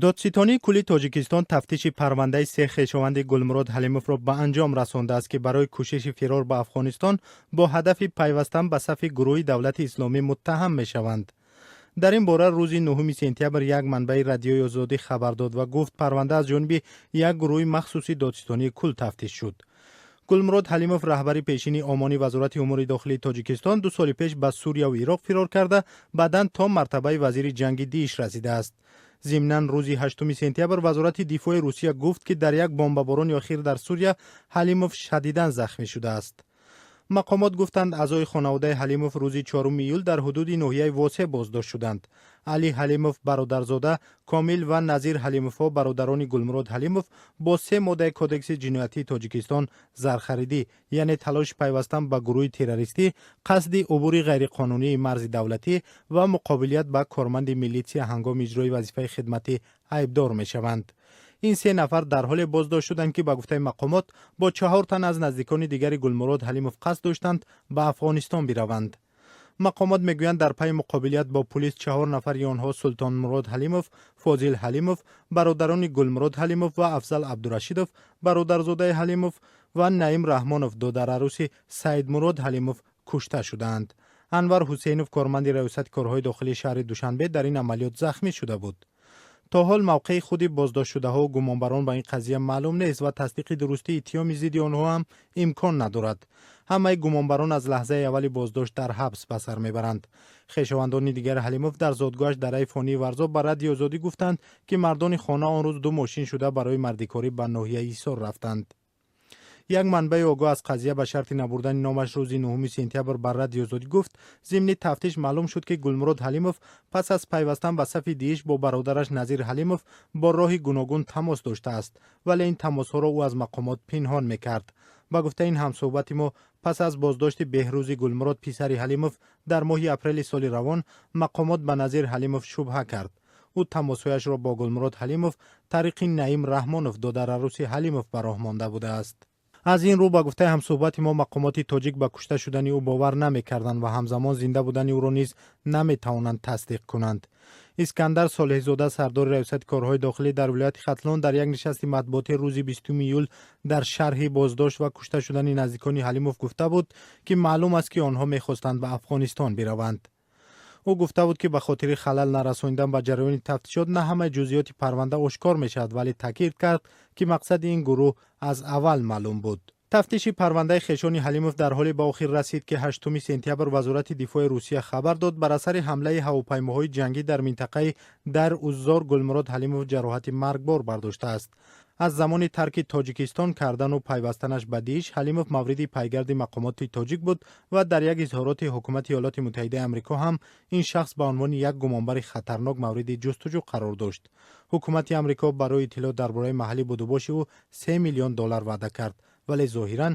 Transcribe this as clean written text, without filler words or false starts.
دادستانی کلی تاجیکستان تفتیش پرونده سه خویشاوند گلمراد حلیموف را به انجام رسانده است که برای کوشش فرار به افغانستان با هدف پیوستن به صف گروه دولت اسلامی متهم می شوند. در این باره روز 9 سپتامبر یک منبع رادیوی آزادی خبر داد و گفت پرونده از جانب یک گروه مخصوصی دادستانی کل تفتیش شد. گلمراد حلیموف رهبری پیشین عمانی وزارت امور داخلی تاجیکستان 2 سال پیش به سوریه و عراق فرار کرده بعداً تا مرتبه وزیر جنگی دیش رسیده است. ضمناً روز 8 سپتامبر وزارت دفاع روسیه گفت که در یک بمباران اخیر در سوریه حلیموف شدیداً زخمی شده است. مقامات گفتند اعضای خانواده حلیموف روز 4 ایول در حدود ناحیه واسه بازداشت شدند. علی حلیموف برادرزاده، کامل و نظیر حلیموف ها برادران گلمراد حلیموف با 3 ماده کودکس جنایتی تاجیکستان زرخریدی یعنی تلاش پیوستن به گروه تروریستی، قصد عبور غیرقانونی مرز دولتی و مقابلیت با کارمند میلیشیا هنگام اجرای وظیفه خدمتی عیبدار می شوند. این 3 نفر در حال بازداشت شدند که به گفته مقامات با 4 تن از نزدیکان دیگر گلمراد حلیموف قصد داشتند به افغانستان بروند. مقامات میگویند در پی مقابلیت با پلیس 4 نفر آنها سلطان مراد حلیموف، فاضل حلیموف، برادران گلمراد حلیموف و افضل عبدالرشیدوف، برادرزاده حلیموف و نعیم رحمانوف دادر عروس سید مراد حلیموف کشته شدند. انور حسینوف کارمند ریاست کارهای داخلی شهر دوشنبه در این عملیات زخمی شده بود. تا حال موقع خود بازداشت شده ها و گمانبران به این قضیه معلوم نیست و تصدیق درستی اتهام ضد آنها هم امکان ندارد. همه گمانبران از لحظه اول بازداشت در حبس به سر میبرند. خویشاوندان دیگر حلیموف در زادگاهش در ایفانی ورزا به رادیو آزادی گفتند که مردان خانه آن روز 2 ماشین شده برای مردیکاری به ناحیه ایسار رفتند. یک منبع آگاه از قضیه به شرط نبردن نامش روز 9 سپتامبر بر رادیو آزادی گفت ضمن تفتیش معلوم شد که گلمراد حلیموف پس از پیوستن به صف دیش با برادرش نظیر حلیموف با راه گوناگون تماس داشته است ولی این تماس ها را او از مقامات پنهان میکرد. با گفته این همصحبت ما پس از بازداشت بهروز گلمراد پسر حلیموف در ماه اپریل سال روان مقامات به نظیر حلیموف شبهه کرد. او تماسهایش را با گلمراد حلیموف طریق نعیم رحمانوف دادر عروس حلیموف به راه مانده بوده است. از این رو با گفته همصحبت ما مقامات تاجیک به کشته شدن او باور نمی‌کردند و همزمان زنده بودن او را نیز نمی‌توانند تصدیق کنند. اسکندر صالح زاده سردار ریاست کارهای داخلی در ولایت ختلان در یک نشست مطبوعاتی روز 20 ایول در شرح بازداشت و کشته شدن نزدیکان حلیموف گفته بود که معلوم است که آنها می‌خواستند به افغانستان بروند. او گفته بود که به خاطر خلل نرساندن به جریان تفتیشات نه همه جزئیات پرونده آشکار می شود ولی تاکید کرد که مقصد این گروه از اول معلوم بود. تفتیش پرونده خویشان حلیموف در حال به آخر رسید که 8 سپتامبر وزارت دفاع روسیه خبر داد بر اثر حمله هواپیماهای جنگی در منطقه در اوزار گلمراد حلیموف جراحت مرگبار برداشته است. از زمان ترک تاجیکستان کردن و پیوستنش به دیش حلیموف مورد پیگرد مقامات تاجیک بود و در یک اظهارات حکومت ایالات متحده آمریکا هم این شخص به عنوان یک گمانبر خطرناک مورد جستجو قرار داشت. حکومت آمریکا برای اطلاع درباره محل بود و باش او $3 میلیون وعده کرد ولی ظاهراً